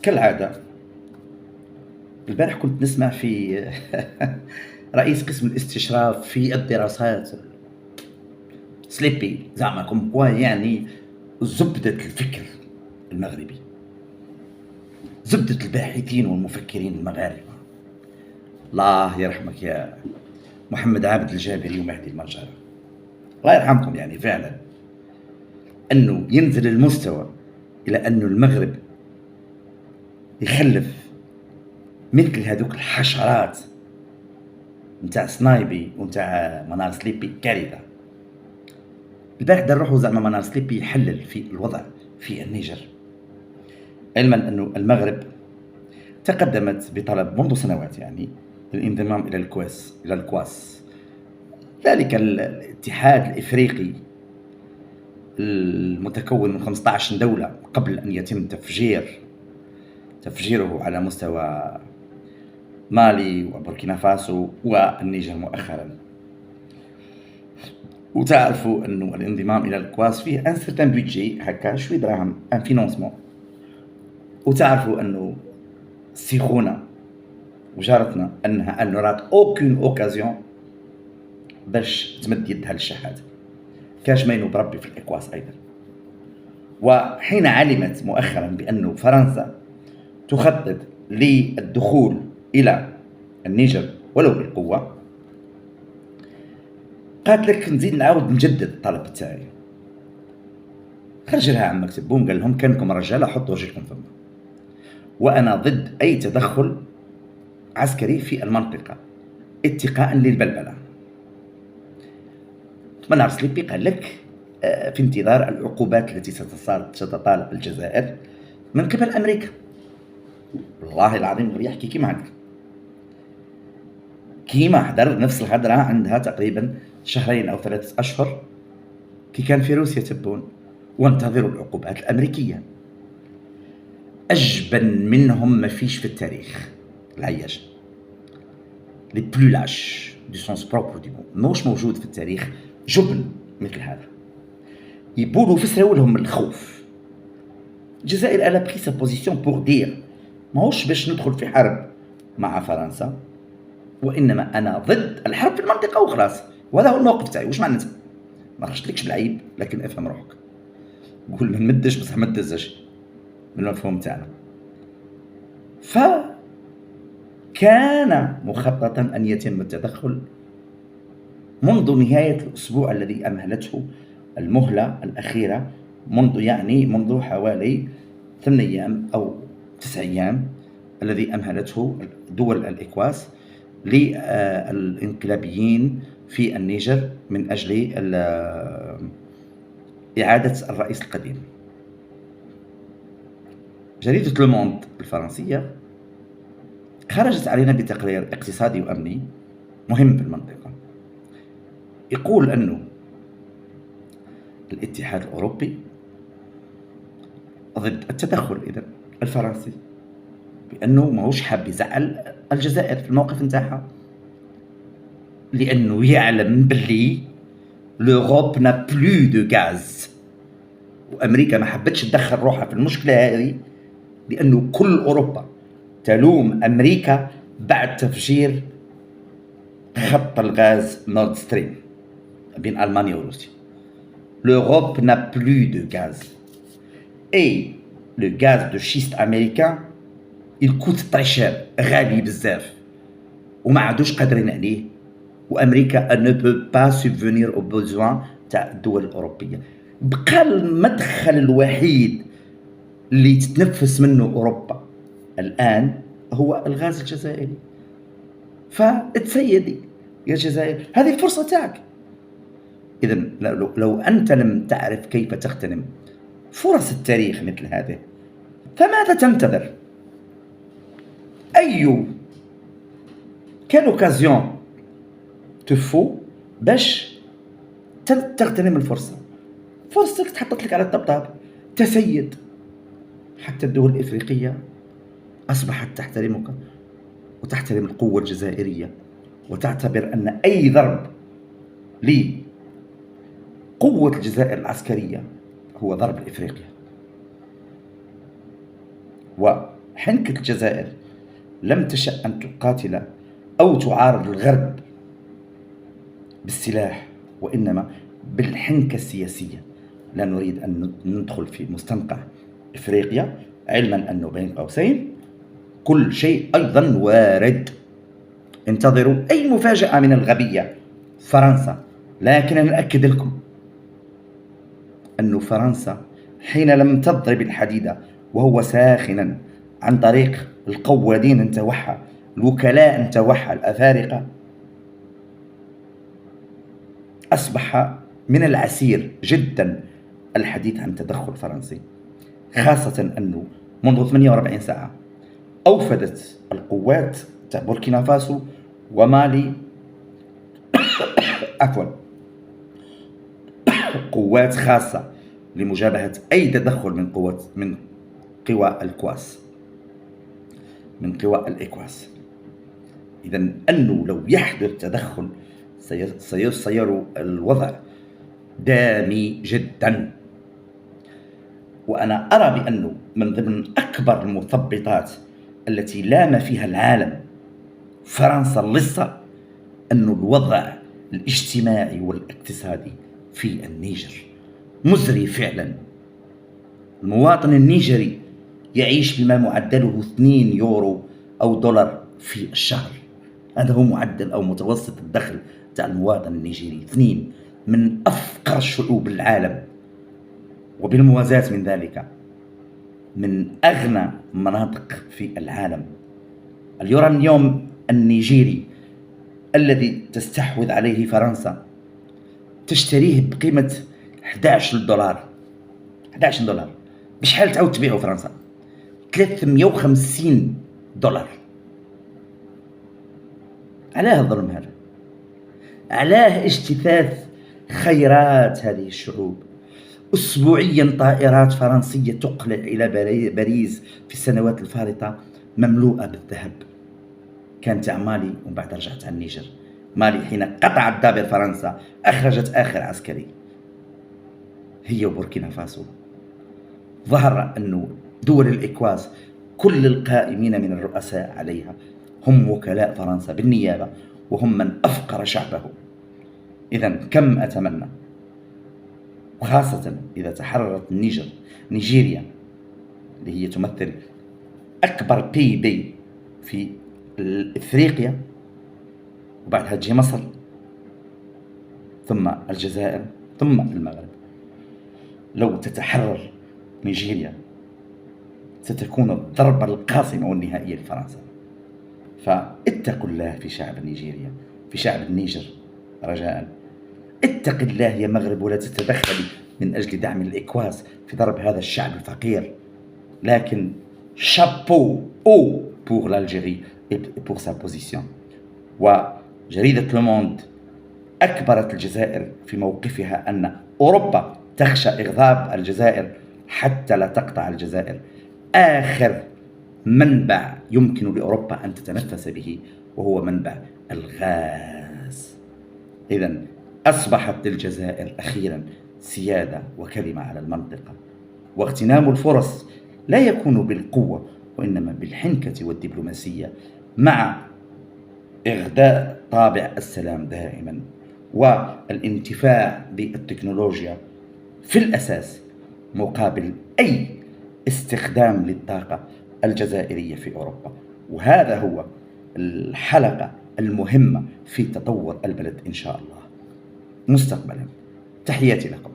كالعادة البارح كنت نسمع في رئيس قسم الاستشراف في الدراسات سليبي زعما كوم كوا يعني زبدة الفكر المغربي، زبدة الباحثين والمفكرين المغاربة. الله يرحمك يا محمد عابد الجابري ومهدي المرجرة، الله يرحمكم. يعني فعلا أنه ينزل المستوى إلى أنه المغرب يخلف مثل هذوك الحشرات نتاع سنايبي ونتاع منار سليبي. كارثة. البارح دار روحو زعما منار سليبي يحلل في الوضع في النيجر، علما أنه المغرب تقدمت بطلب منذ سنوات يعني الانضمام إلى الكواس، ذلك الاتحاد الإفريقي المتكون من 15 دولة قبل أن يتم تفجيره على مستوى مالي وبوركينا فاسو والنيجر مؤخرا. وتعرفوا أنه الانضمام إلى الكواس فيه ان سيرتان بيدجي هكا شوي دراهم ان فينونسمون. وتعرفوا أنه سيخونا وجارتنا أنها أن نرات أوكين أوكازيون باش تمد يدها للشحات، كاش ما ينوب ربي في الإكواس أيضا. وحين علمت مؤخرا بأن فرنسا تخطط للدخول إلى النيجر ولو بالقوة، قالت لك نزيد نعاود نجدد الطلب تاعي. خرج لها عم مكتب بوم قال لهم كانكم رجاله حطوا رجلكم فما، وانا ضد اي تدخل عسكري في المنطقه اتقاء للبلبله. منار سليبي قال لك في انتظار العقوبات التي ستطالب الجزائر من قبل امريكا. والله العظيم غير يحكي كيما عندك، كيما حضر نفس الهضره عندها تقريبا 2 أو 3 أشهر كي كان في روسيا تبون وانتظروا العقوبات الأمريكية. أجبن منهم ما فيش في التاريخ العياش، لي بلو لاش دو سونس بروبر دي موش موجود في التاريخ جبن مثل هذا. يبولوا فسروا لهم الخوف. الجزائر ألا بري سا بوزيسيون بور دير ماهوش باش ندخل في حرب مع فرنسا، وإنما أنا ضد الحرب في المنطقة وخلاص. وهذا هو الموقف تاعي. واش معناتها؟ ما رشتلكش بالعيب لكن افهم روحك. قول ما نمدش بصح ما تدزش من المفهوم تاعنا. فكان مخططا أن يتم التدخل منذ نهاية الأسبوع الذي أمهلته المهلة الأخيرة، منذ حوالي 8 أيام أو 9 أيام الذي أمهلته دول الإكواس للإنقلابيين في النيجر من أجل إعادة الرئيس القديم. جريدة لو موند الفرنسية خرجت علينا بتقرير اقتصادي وأمني مهم في المنطقة، يقول أنه الاتحاد الأوروبي ضد التدخل إذن الفرنسي، بأنه ماهوش حاب يزعل الجزائر في الموقف نتاعها، لأنه يعلم باللي لوروب نا بلو دو غاز، وأمريكا ما حبتش تدخل روحها في المشكلة هذه لأنه كل أوروبا تلوم أمريكا بعد تفجير خط الغاز نورد ستريم بين ألمانيا وروسيا. L'Europe n'a plus de gaz et le gaz de schiste américain il coûte très cher، غالي بزاف وما عادوش قادرين عليه، وأمريكا ne peut pas subvenir aux besoins تاع الدول الأوروبية. بقى المدخل الوحيد اللي تتنفس منه أوروبا الآن هو الغاز الجزائري. فتسيدي يا جزائر، هذه الفرصة تاعك. إذن لو أنت لم تعرف كيف تغتنم فرص التاريخ مثل هذه فماذا تنتظر؟ أي كان اوكازيون تفو باش تغتنم الفرصة؟ فرصتك تحطت لك على الطبطاب. تسيد. حتى الدول الإفريقية أصبحت تحترمك وتحترم القوة الجزائرية، وتعتبر أن أي ضرب لقوة الجزائر العسكرية هو ضرب لإفريقيا. حنكة الجزائر لم تشأ أن تقاتل أو تعارض الغرب بالسلاح، وإنما بالحنكة السياسية. لا نريد أن ندخل في مستنقع إفريقيا، علما أنه بين قوسين كل شيء أيضا وارد. انتظروا أي مفاجأة من الغبية فرنسا. لكن أنا أؤكد لكم أن فرنسا حين لم تضرب الحديد وهو ساخنا عن طريق القوادين انتوعها، الوكلاء انتوعها، الأفارقة، أصبح من العسير جدا الحديث عن تدخل فرنسي، خاصة أنه منذ 48 ساعة أوفدت القوات تاع بوركينا فاسو ومالي عفوا قوات خاصة لمجابهة أي تدخل من قوى الكواس، من قوى الإكواس. إذن أنه لو يحدث تدخل سيصير الوضع دامي جدا. وأنا أرى بأنه من ضمن أكبر المثبطات التي لام فيها العالم فرنسا اللصة أن الوضع الاجتماعي والاقتصادي في النيجر مزري فعلا. المواطن النيجري يعيش بما معدله 2 يورو أو دولار في الشهر. هذا هو معدل أو متوسط الدخل تاع المواطن النيجيري، 2 من أفقر شعوب العالم. وبالموازاة من ذلك من أغنى مناطق في العالم. اليورانيوم النيجيري الذي تستحوذ عليه فرنسا تشتريه بقيمة 11 دولار. 11 دولار بشحال تعاود تبيعه فرنسا؟ 350 دولار. علاه الظلم هذا؟ علاه اجتثاث خيرات هذه الشعوب؟ أسبوعيا طائرات فرنسية تقلع إلى باريس في السنوات الفارطة مملوءة بالذهب. كانت تاع مالي ومن بعد رجعت على النيجر. مالي حين قطعت دابر فرنسا أخرجت آخر عسكري، هي وبوركينا فاسو. ظهر أن دول الإكواس كل القائمين من الرؤساء عليها هم وكلاء فرنسا بالنيابة، وهم من أفقر شعبه. إذن كم أتمنى، وخاصة إذا تحررت نيجيريا اللي هي تمثل أكبر بي في إفريقيا، وبعدها تجي مصر ثم الجزائر ثم المغرب. لو تتحرر نيجيريا ستكون الضربة القاصمة والنهائية لفرنسا. فاتقوا الله في شعب نيجيريا، في شعب النيجر، رجاء اتق الله يا مغرب، ولا تتدخلي من أجل دعم الإكواس في ضرب هذا الشعب الفقير. لكن شابو او pour l'Algérie et pour sa position. وجريدة لوموند أكبرت الجزائر في موقفها أن أوروبا تخشى إغضاب الجزائر حتى لا تقطع الجزائر آخر منبع يمكن لأوروبا أن تتنفس به، وهو منبع الغاز. إذن أصبحت للجزائر أخيرا سيادة وكلمة على المنطقة، واغتنام الفرص لا يكون بالقوة وإنما بالحنكة والدبلوماسية، مع إغداء طابع السلام دائما والانتفاع بالتكنولوجيا في الأساس مقابل أي استخدام للطاقة الجزائرية في أوروبا. وهذا هو الحلقة المهمة في تطور البلد إن شاء الله مستقبلا. تحياتي لكم.